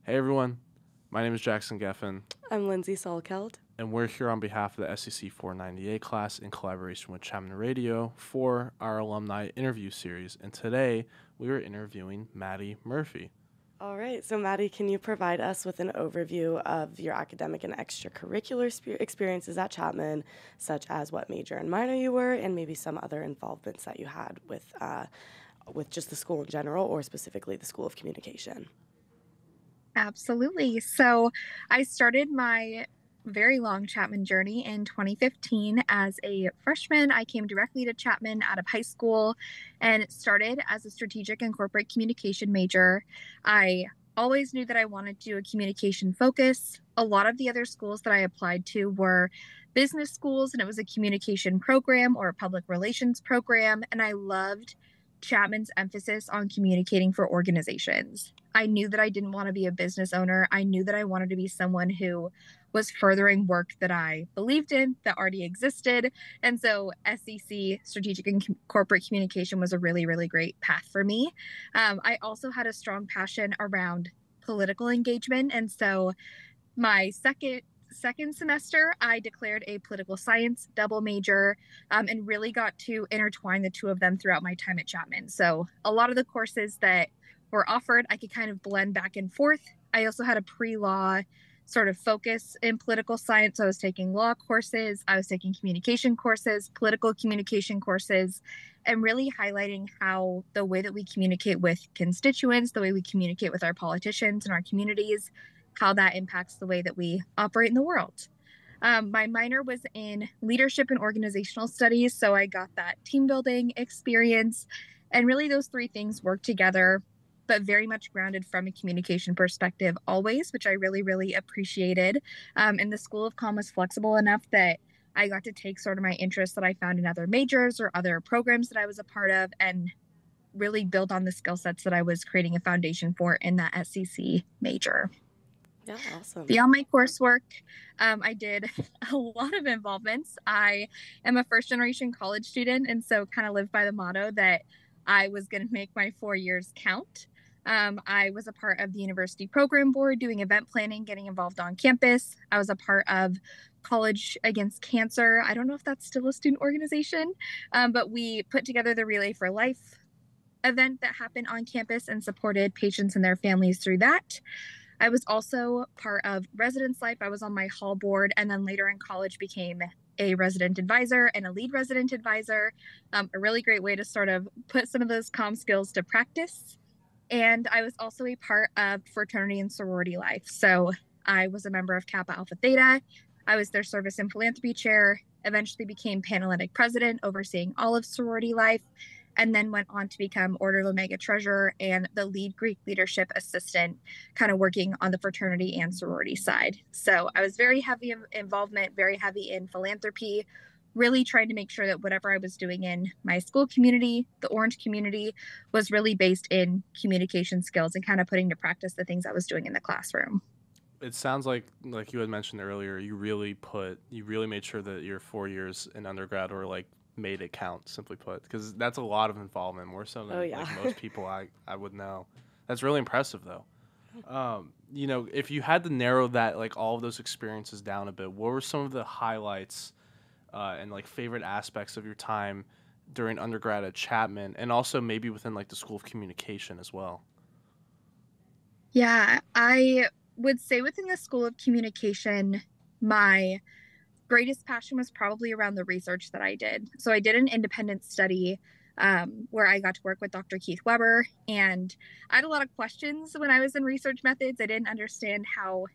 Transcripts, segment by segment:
Hey everyone, my name is Jackson Geffen, I'm Lindsay Salkeld. and we're here on behalf of the SCC498 class in collaboration with Chapman Radio for our alumni interview series. And today we are interviewing Madi Murphy. All right, so Maddie, can you provide us with an overview of your academic and extracurricular experiences at Chapman, such as what major and minor you were, and maybe some other involvements that you had with just the school in general, or specifically the School of Communication? Absolutely. So I started my very long Chapman journey in 2015 as a freshman. I came directly to Chapman out of high school and started as a strategic and corporate communication major. I always knew that I wanted to do a communication focus. A lot of the other schools that I applied to were business schools, and it was a communication program or a public relations program. And I loved Chapman's emphasis on communicating for organizations. I knew that I didn't want to be a business owner. I knew that I wanted to be someone who was furthering work that I believed in that already existed. And so SEC, Strategic and Corporate Communication, was a really, really great path for me. I also had a strong passion around political engagement. And so my second semester, I declared a political science double major and really got to intertwine the two of them throughout my time at Chapman. So a lot of the courses that were offered, I could kind of blend back and forth. I also had a pre-law sort of focus in political science. So I was taking law courses, I was taking communication courses, political communication courses, and really highlighting how the way that we communicate with constituents, the way we communicate with our politicians and our communities, how that impacts the way that we operate in the world. My minor was in leadership and organizational studies, so I got that team building experience. And really, those three things work together, but very much grounded from a communication perspective always, which I really, really appreciated. And the School of Comm was flexible enough that I got to take sort of my interests that I found in other majors or other programs that I was a part of and really build on the skill sets that I was creating a foundation for in that SCC major. Yeah, awesome. Beyond my coursework, I did a lot of involvements. I am a first generation college student, and so kind of lived by the motto that I was going to make my 4 years count. I was a part of the university program board doing event planning, getting involved on campus. I was a part of College Against Cancer. I don't know if that's still a student organization, but we put together the Relay for Life event that happened on campus and supported patients and their families through that. I was also part of Residence Life. I was on my hall board, and then later in college became a resident advisor and a lead resident advisor. A really great way to sort of put some of those comm skills to practice. And I was also a part of fraternity and sorority life. So I was a member of Kappa Alpha Theta. I was their service and philanthropy chair, eventually became Panhellenic president, overseeing all of sorority life, and then went on to become Order of Omega treasurer and the lead Greek leadership assistant, kind of working on the fraternity and sorority side. So I was very heavy in involvement, very heavy in philanthropy, really trying to make sure that whatever I was doing in my school community, the Orange community, was really based in communication skills and kind of putting to practice the things I was doing in the classroom. It sounds like you had mentioned earlier, you really made sure that your 4 years in undergrad were like made it count, simply put, because that's a lot of involvement, more so than like most people I would know. That's really impressive though. If you had to narrow that, like all of those experiences down a bit, what were some of the highlights and like favorite aspects of your time during undergrad at Chapman, and also maybe within like the School of Communication as well? Yeah, I would say within the School of Communication, my greatest passion was probably around the research that I did. So I did an independent study where I got to work with Dr. Keith Weber, and I had a lot of questions when I was in research methods. I didn't understand how,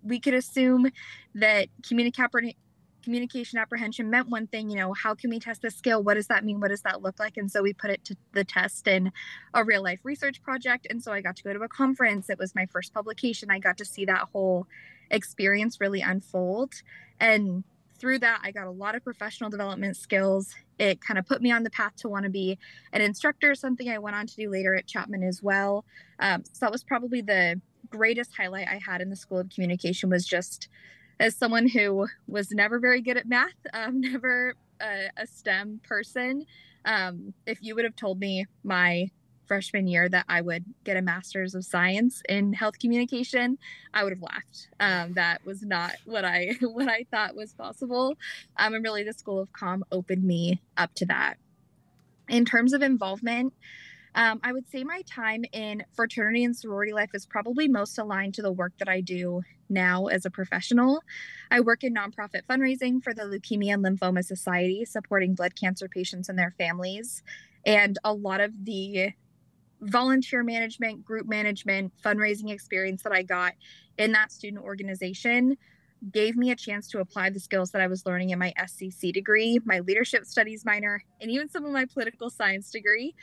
we could assume that communication apprehension meant one thing. How can we test this skill? What does that mean? What does that look like? And so we put it to the test in a real life research project. And so I got to go to a conference. It was my first publication. I got to see that whole experience really unfold. And through that, I got a lot of professional development skills. It kind of put me on the path to want to be an instructor, something I went on to do later at Chapman as well. So that was probably the greatest highlight I had in the School of Communication, was just as someone who was never very good at math, never a STEM person. If you would have told me my freshman year that I would get a master's of science in health communication, I would have laughed. That was not what I thought was possible. And really the School of Comm opened me up to that. In terms of involvement, I would say my time in fraternity and sorority life is probably most aligned to the work that I do now as a professional. I work in nonprofit fundraising for the Leukemia and Lymphoma Society, supporting blood cancer patients and their families. And a lot of the volunteer management, group management, fundraising experience that I got in that student organization gave me a chance to apply the skills that I was learning in my SCC degree, my leadership studies minor, and even some of my political science degree,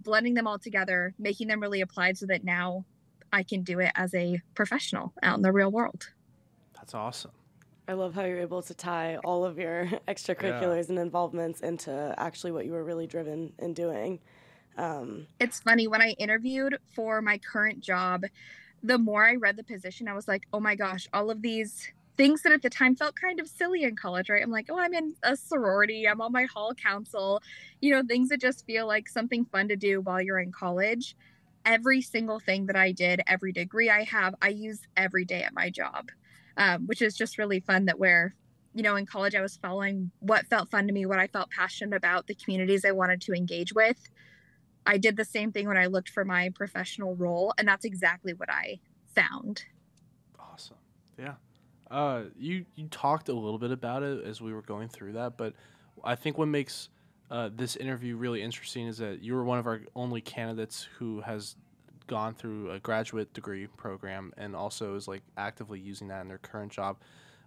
blending them all together, making them really applied so that now I can do it as a professional out in the real world. That's awesome. I love how you're able to tie all of your extracurriculars and involvements into actually what you were really driven in doing. It's funny, when I interviewed for my current job, the more I read the position, I was like, oh my gosh, all of these things that at the time felt kind of silly in college, right? I'm like, oh, I'm in a sorority, I'm on my hall council, things that just feel like something fun to do while you're in college. Every single thing that I did, every degree I have, I use every day at my job, which is just really fun that where, in college, I was following what felt fun to me, what I felt passionate about, the communities I wanted to engage with. I did the same thing when I looked for my professional role, and that's exactly what I found. Awesome. Yeah. You talked a little bit about it as we were going through that, but I think what makes this interview really interesting is that you were one of our only candidates who has gone through a graduate degree program and also is like actively using that in their current job.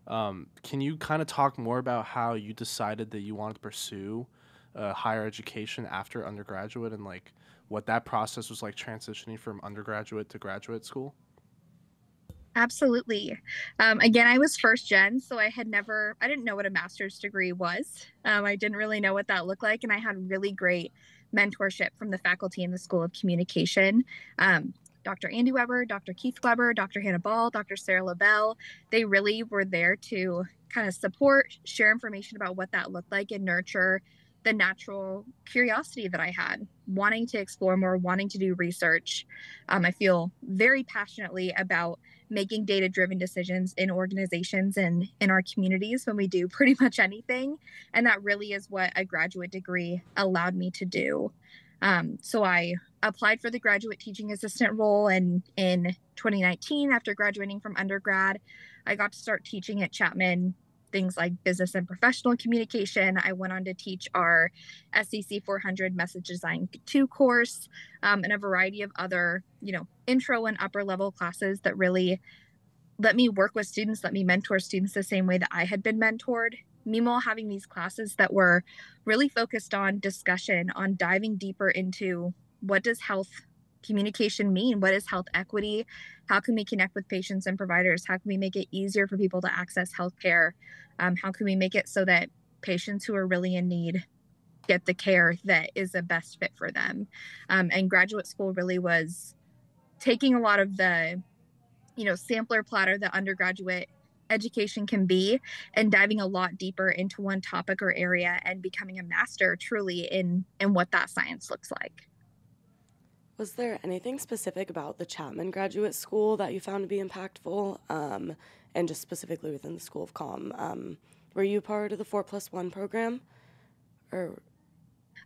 Can you kind of talk more about how you decided that you wanted to pursue higher education after undergraduate and like what that process was like transitioning from undergraduate to graduate school? Absolutely. Again, I was first gen, so I didn't know what a master's degree was. I didn't really know what that looked like. And I had really great mentorship from the faculty in the School of Communication. Dr. Andy Weber, Dr. Keith Weber, Dr. Hannah Ball, Dr. Sarah LaBelle, they really were there to kind of support, share information about what that looked like and nurture the natural curiosity that I had, wanting to explore more, wanting to do research. I feel very passionately about making data-driven decisions in organizations and in our communities when we do pretty much anything. And that really is what a graduate degree allowed me to do. So I applied for the graduate teaching assistant role, and in 2019, after graduating from undergrad, I got to start teaching at Chapman things like business and professional communication. I went on to teach our SCC498 Message Design 2 course, and a variety of other, intro and upper level classes that really let me work with students, let me mentor students the same way that I had been mentored. Meanwhile, having these classes that were really focused on discussion, on diving deeper into what does health communication mean? What is health equity? How can we connect with patients and providers? How can we make it easier for people to access healthcare? How can we make it so that patients who are really in need get the care that is the best fit for them? And graduate school really was taking a lot of the, sampler platter that undergraduate education can be and diving a lot deeper into one topic or area and becoming a master truly in what that science looks like. Was there anything specific about the Chapman Graduate School that you found to be impactful, and just specifically within the School of Comm? Were you part of the 4+1 program? Or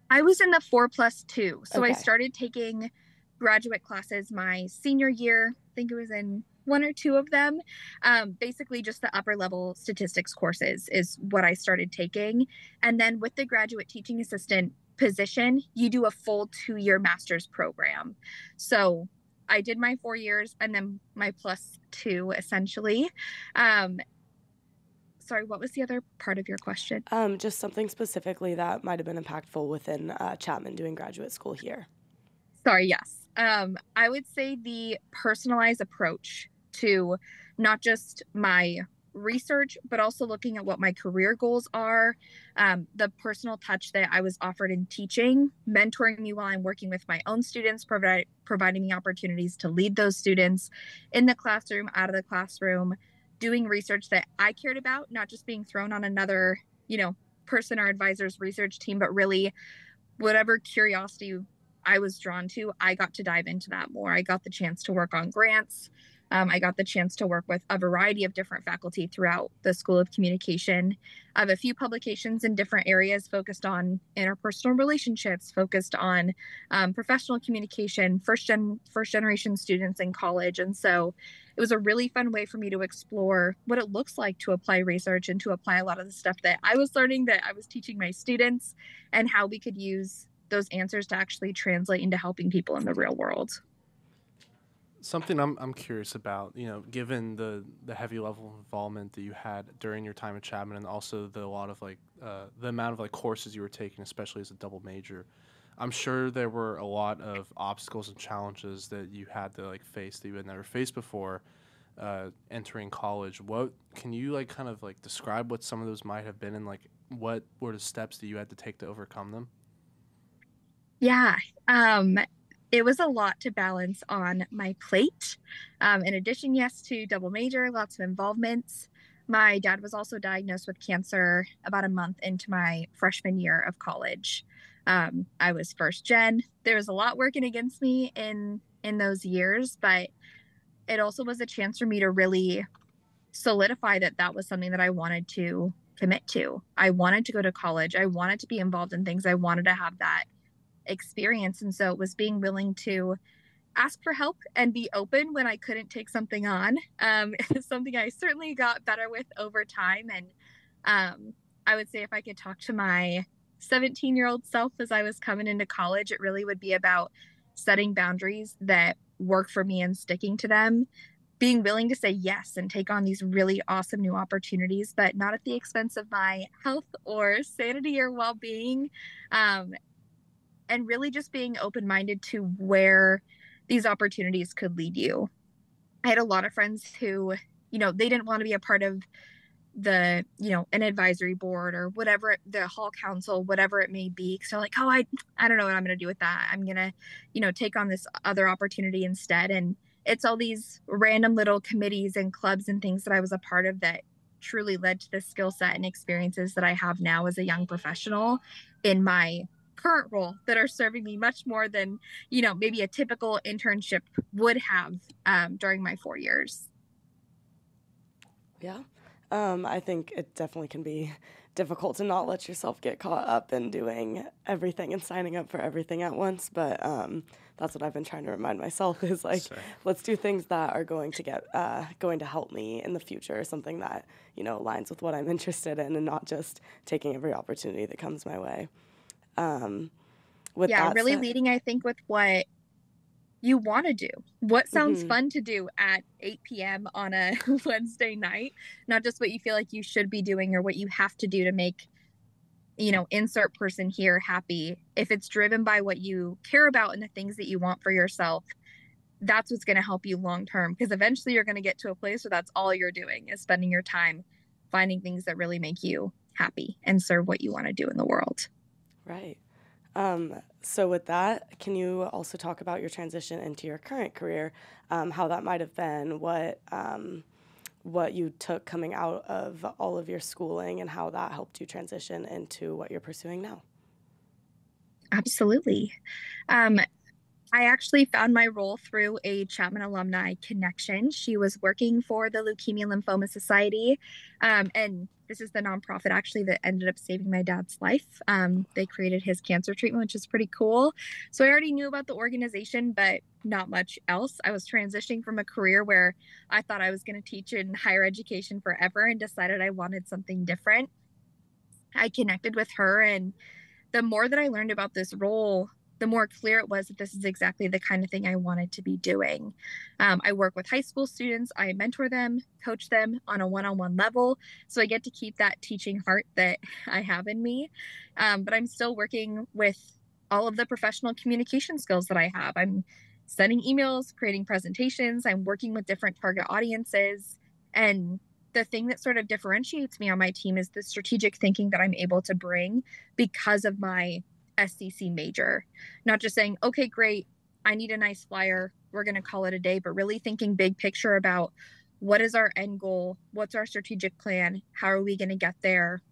I was in the 4+2. So okay. I started taking graduate classes my senior year. I think it was in one or two of them. Basically just the upper level statistics courses is what I started taking. And then with the graduate teaching assistant position, you do a full 2-year master's program. So I did my 4 years and then my +2 essentially. Sorry, what was the other part of your question? Just something specifically that might have been impactful within Chapman doing graduate school here. Sorry, yes. I would say the personalized approach to not just my research, but also looking at what my career goals are, the personal touch that I was offered in teaching, mentoring me while I'm working with my own students, providing me opportunities to lead those students in the classroom, out of the classroom, doing research that I cared about, not just being thrown on another, person or advisor's research team, but really whatever curiosity I was drawn to, I got to dive into that more. I got the chance to work on grants. I got the chance to work with a variety of different faculty throughout the School of Communication. I have a few publications in different areas focused on interpersonal relationships, focused on professional communication, first generation students in college. And so it was a really fun way for me to explore what it looks like to apply research and to apply a lot of the stuff that I was learning, that I was teaching my students, and how we could use those answers to actually translate into helping people in the real world. Something I'm curious about, given the heavy level of involvement that you had during your time at Chapman, and also the amount of courses you were taking, especially as a double major, I'm sure there were a lot of obstacles and challenges that you had to face that you had never faced before entering college. What can you describe what some of those might have been, and what were the steps that you had to take to overcome them? Yeah. It was a lot to balance on my plate. In addition, yes, to double major, lots of involvements. My dad was also diagnosed with cancer about a month into my freshman year of college. I was first gen. There was a lot working against me in those years, but it also was a chance for me to really solidify that was something that I wanted to commit to. I wanted to go to college. I wanted to be involved in things. I wanted to have that experience. And so it was being willing to ask for help and be open when I couldn't take something on. It's something I certainly got better with over time. And I would say if I could talk to my 17-year-old self as I was coming into college, it really would be about setting boundaries that work for me and sticking to them, being willing to say yes and take on these really awesome new opportunities, but not at the expense of my health or sanity or well-being. And really just being open-minded to where these opportunities could lead you. I had a lot of friends who, they didn't want to be a part of the, an advisory board or whatever, the hall council, whatever it may be. So like, oh, I don't know what I'm going to do with that. I'm going to, take on this other opportunity instead. And it's all these random little committees and clubs and things that I was a part of that truly led to the skill set and experiences that I have now as a young professional in my current role, that are serving me much more than, maybe a typical internship would have during my 4 years. Yeah. I think it definitely can be difficult to not let yourself get caught up in doing everything and signing up for everything at once. But that's what I've been trying to remind myself is let's do things that are going to help me in the future, something that, aligns with what I'm interested in, and not just taking every opportunity that comes my way. Really leading, I think, with what you want to do. What sounds fun to do at 8 p.m. on a Wednesday night, not just what you feel like you should be doing or what you have to do to make, insert person here happy. If it's driven by what you care about and the things that you want for yourself, that's what's going to help you long term, because eventually you're going to get to a place where that's all you're doing is spending your time finding things that really make you happy and serve what you want to do in the world. Right. So with that, can you also talk about your transition into your current career, how that might have been, what you took coming out of all of your schooling, and how that helped you transition into what you're pursuing now? Absolutely. I actually found my role through a Chapman alumni connection. She was working for the Leukemia Lymphoma Society, and this is the nonprofit actually that ended up saving my dad's life. They created his cancer treatment, which is pretty cool. So I already knew about the organization, but not much else. I was transitioning from a career where I thought I was going to teach in higher education forever and decided I wanted something different. I connected with her, and the more that I learned about this role, the more clear it was that this is exactly the kind of thing I wanted to be doing. I work with high school students. I mentor them, coach them on a one-on-one level. So I get to keep that teaching heart that I have in me. But I'm still working with all of the professional communication skills that I have. I'm sending emails, creating presentations. I'm working with different target audiences. And the thing that sort of differentiates me on my team is the strategic thinking that I'm able to bring because of my SCC major. Not just saying, okay, great, I need a nice flyer, we're going to call it a day, but really thinking big picture about what is our end goal, what's our strategic plan, how are we going to get there,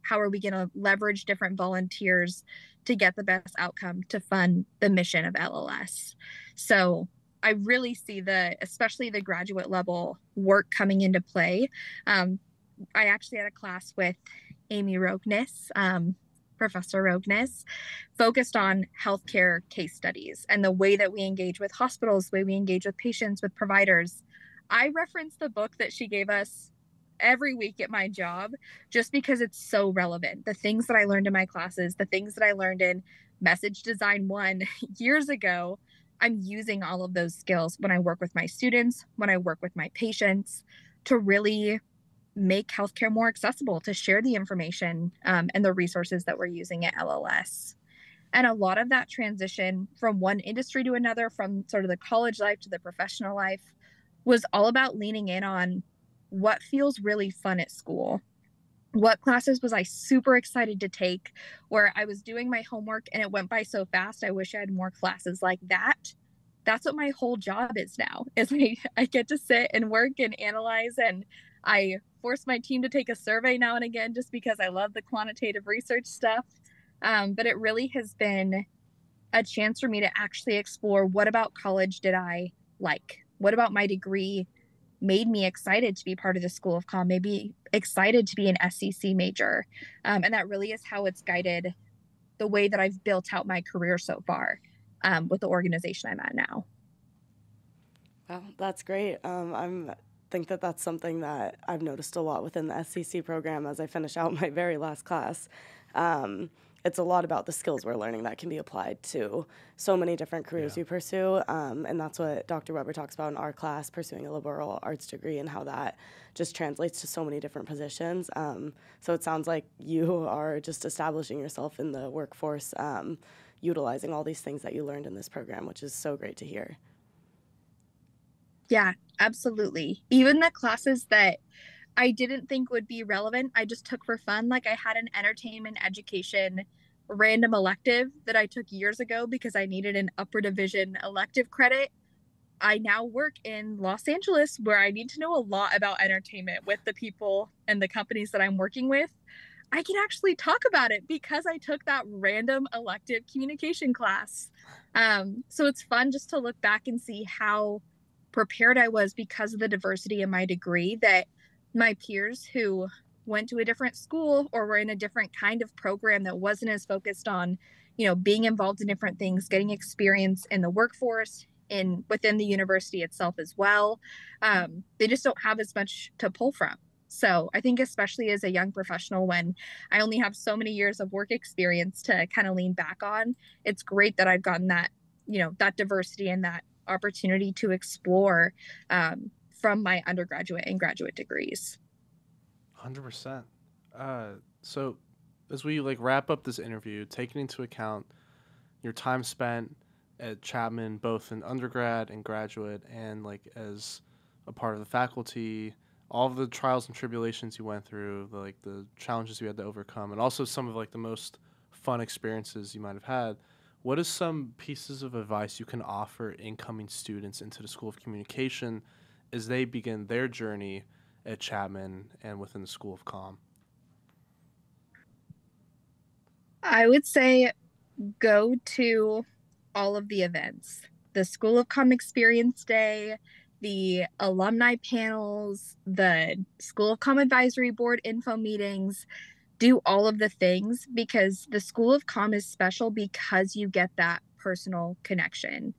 how are we going to leverage different volunteers to get the best outcome to fund the mission of LLS. So I really see especially the graduate level work coming into play. I actually had a class with Amy Rogness, Professor Rogness, focused on healthcare case studies and the way that we engage with hospitals, the way we engage with patients, with providers. I reference the book that she gave us every week at my job just because it's so relevant. The things that I learned in my classes, the things that I learned in Message Design 1 years ago, I'm using all of those skills when I work with my students, when I work with my patients, to really make healthcare more accessible, to share the information and the resources that we're using at LLS. And a lot of that transition from one industry to another, from sort of the college life to the professional life, was all about leaning in on what feels really fun at school. What classes was I super excited to take, where I was doing my homework and it went by so fast, I wish I had more classes like that. That's what my whole job is now, is I get to sit and work and analyze, and I force my team to take a survey now and again just because I love the quantitative research stuff. But it really has been a chance for me to actually explore, what about college did I like? What about my degree made me excited to be part of the School of Comm, maybe excited to be an SCC major? And that really is how it's guided the way that I've built out my career so far with the organization I'm at now. Wow, that's great. I think that that's something that I've noticed a lot within the SCC program as I finish out my very last class. It's a lot about the skills we're learning that can be applied to so many different careers you pursue. And that's what Dr. Weber talks about in our class, pursuing a liberal arts degree, and how that just translates to so many different positions. So it sounds like you are just establishing yourself in the workforce, utilizing all these things that you learned in this program, which is so great to hear. Yeah, absolutely. Even the classes that I didn't think would be relevant, I just took for fun. Like, I had an entertainment education random elective that I took years ago because I needed an upper division elective credit. I now work in Los Angeles, where I need to know a lot about entertainment with the people and the companies that I'm working with. I can actually talk about it because I took that random elective communication class. So it's fun just to look back and see how prepared I was because of the diversity in my degree, that my peers who went to a different school or were in a different kind of program that wasn't as focused on, being involved in different things, getting experience in the workforce, within the university itself as well, they just don't have as much to pull from. So I think, especially as a young professional, when I only have so many years of work experience to kind of lean back on, it's great that I've gotten that, that diversity and that opportunity to explore from my undergraduate and graduate degrees. 100%. So as we wrap up this interview, taking into account your time spent at Chapman, both in undergrad and graduate, and as a part of the faculty, all of the trials and tribulations you went through, the challenges you had to overcome, and also some of the most fun experiences you might have had, what is some pieces of advice you can offer incoming students into the School of Communication as they begin their journey at Chapman and within the School of Comm? I would say go to all of the events. The School of Comm Experience Day, the alumni panels, the School of Comm Advisory Board info meetings. Do all of the things, because the School of Comm is special because you get that personal connection.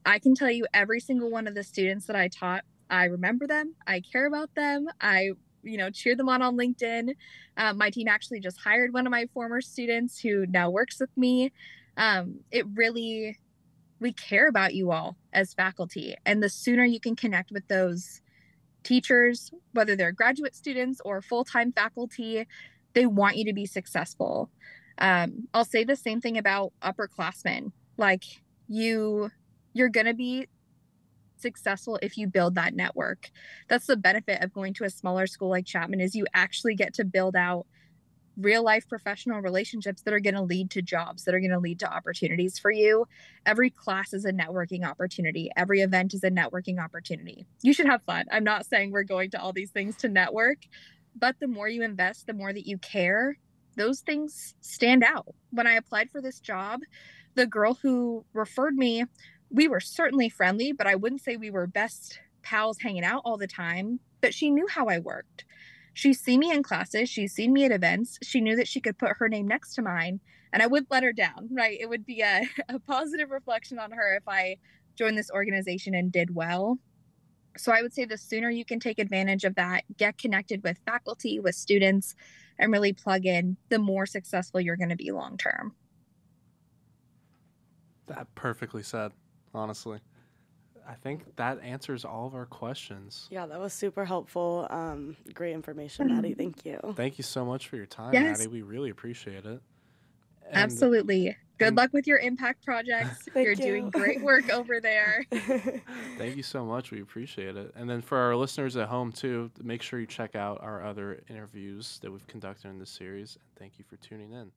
I can tell you, every single one of the students that I taught, I remember them, I care about them, I cheer them on LinkedIn. My team actually just hired one of my former students who now works with me. We care about you all as faculty, and the sooner you can connect with those teachers, whether they're graduate students or full-time faculty, they want you to be successful. I'll say the same thing about upperclassmen. You're going to be successful if you build that network. That's the benefit of going to a smaller school like Chapman, is you actually get to build out real life professional relationships that are going to lead to jobs, that are going to lead to opportunities for you. Every class is a networking opportunity. Every event is a networking opportunity. You should have fun. I'm not saying we're going to all these things to network, but the more you invest, the more that you care, those things stand out. When I applied for this job, the girl who referred me, we were certainly friendly, but I wouldn't say we were best pals hanging out all the time, but she knew how I worked. She's seen me in classes, she's seen me at events, she knew that she could put her name next to mine, and I wouldn't let her down, right? It would be a positive reflection on her if I joined this organization and did well. So I would say the sooner you can take advantage of that, get connected with faculty, with students, and really plug in, the more successful you're going to be long term. That perfectly said, honestly. I think that answers all of our questions. Yeah, that was super helpful. Great information, Madi. Thank you. Thank you so much for your time, Yes. Madi. We really appreciate it. Absolutely. Good luck with your impact projects. You're doing great work over there. Thank you so much. We appreciate it. And then for our listeners at home, too, make sure you check out our other interviews that we've conducted in this series. And thank you for tuning in.